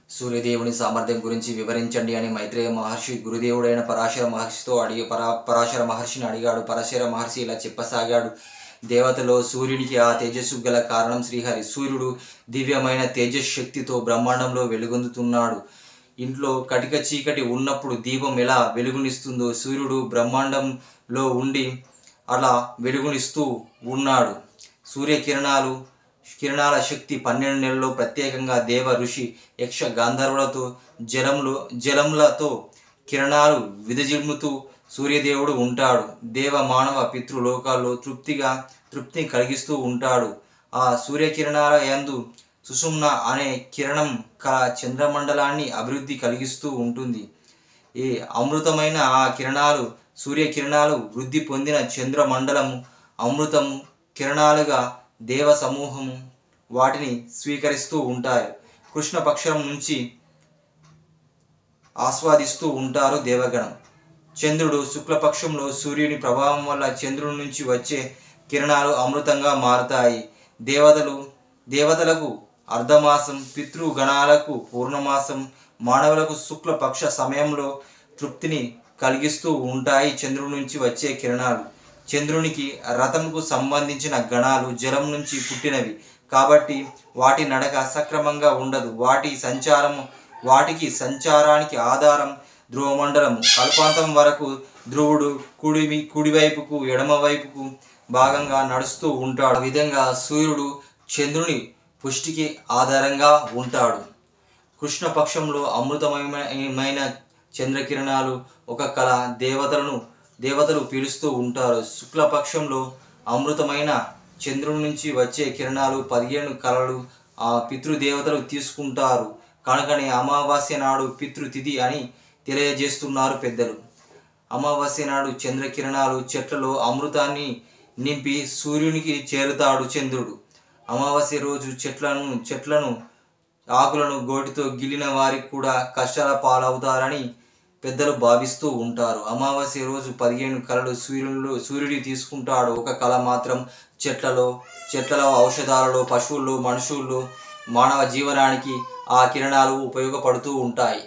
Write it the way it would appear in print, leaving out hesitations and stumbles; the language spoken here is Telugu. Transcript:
సూర్యదేవుని సామర్థ్యం గురించి వివరించండి అని మైత్రేయ మహర్షి గురుదేవుడైన పరాశర మహర్షితో పరాశర మహర్షిని అడిగాడు. పరాశర మహర్షి ఇలా చెప్పసాగాడు. దేవతలో సూర్యునికి ఆ తేజస్సు గల కారణం శ్రీహరి. సూర్యుడు దివ్యమైన తేజశక్తితో బ్రహ్మాండంలో వెలుగొందుతున్నాడు. ఇంట్లో కటిక చీకటి ఉన్నప్పుడు దీపం ఎలా వెలుగునిస్తుందో సూర్యుడు బ్రహ్మాండంలో ఉండి అలా వెలుగునిస్తూ ఉన్నాడు. కిరణాల శక్తి 12 నెలల్లో ప్రత్యేకంగా దేవ ఋషి యక్ష గాంధర్వులతో జలములతో కిరణాలు విదజిమ్ముతూ సూర్యదేవుడు ఉంటాడు. దేవ మానవ పితృలోకాల్లో తృప్తిని కలిగిస్తూ ఉంటాడు. ఆ సూర్యకిరణాల యందు సుషుమ్న అనే కిరణం చంద్రమండలాన్ని అభివృద్ధి కలిగిస్తూ ఉంటుంది. ఈ అమృతమైన ఆ సూర్యకిరణాలు వృద్ధి పొందిన చంద్రమండలము అమృతము కిరణాలుగా దేవ సమూహము వాటిని స్వీకరిస్తూ ఉంటారు. కృష్ణపక్షం నుంచి ఆస్వాదిస్తూ ఉంటారు దేవగణం. చంద్రుడు శుక్లపక్షంలో సూర్యుని ప్రభావం వల్ల చంద్రుడి నుంచి వచ్చే కిరణాలు అమృతంగా మారుతాయి. దేవతలకు అర్ధమాసం, పితృగణాలకు పూర్ణమాసం, మానవులకు శుక్లపక్ష సమయంలో తృప్తిని కలిగిస్తూ ఉంటాయి చంద్రుడి నుంచి వచ్చే కిరణాలు. చంద్రునికి రథంకు సంబంధించిన గణాలు జలం నుంచి పుట్టినవి కాబట్టి వాటి నడక సక్రమంగా ఉండదు. వాటికి సంచారానికి ఆధారం ధ్రువమండలము. కల్పాంతం వరకు ధ్రువుడు కుడివైపుకు ఎడమవైపుకు భాగంగా నడుస్తూ ఉంటాడు. ఆ విధంగా సూర్యుడు చంద్రుని పుష్టికి ఆధారంగా ఉంటాడు. కృష్ణపక్షంలో అమృతమయమైన చంద్రకిరణాలు ఒక కళ దేవతలు పీలుస్తూ ఉంటారు. శుక్లపక్షంలో అమృతమైన చంద్రుడి నుంచి వచ్చే కిరణాలు 15 కళలు ఆ పితృదేవతలు తీసుకుంటారు. కనుకనే అమావాస్య నాడు పితృతిథి అని తెలియజేస్తున్నారు పెద్దలు. అమావాస్య నాడు చంద్రకిరణాలు చెట్లలో అమృతాన్ని నింపి సూర్యునికి చేరుతాడు చంద్రుడు. అమావాస్య రోజు చెట్లను ఆకులను గోటితో గిల్లిన వారికి కూడా కష్టాల పాలవుతారని పెద్దలు భావిస్తూ ఉంటారు. అమావాస్య రోజు 15 కళలు సూర్యుడి తీసుకుంటాడు. ఒక కళ మాత్రం చెట్లలో ఔషధాలలో, పశువుల్లో, మనుషుల్లో మానవ జీవనానికి ఆ కిరణాలు ఉపయోగపడుతూ ఉంటాయి.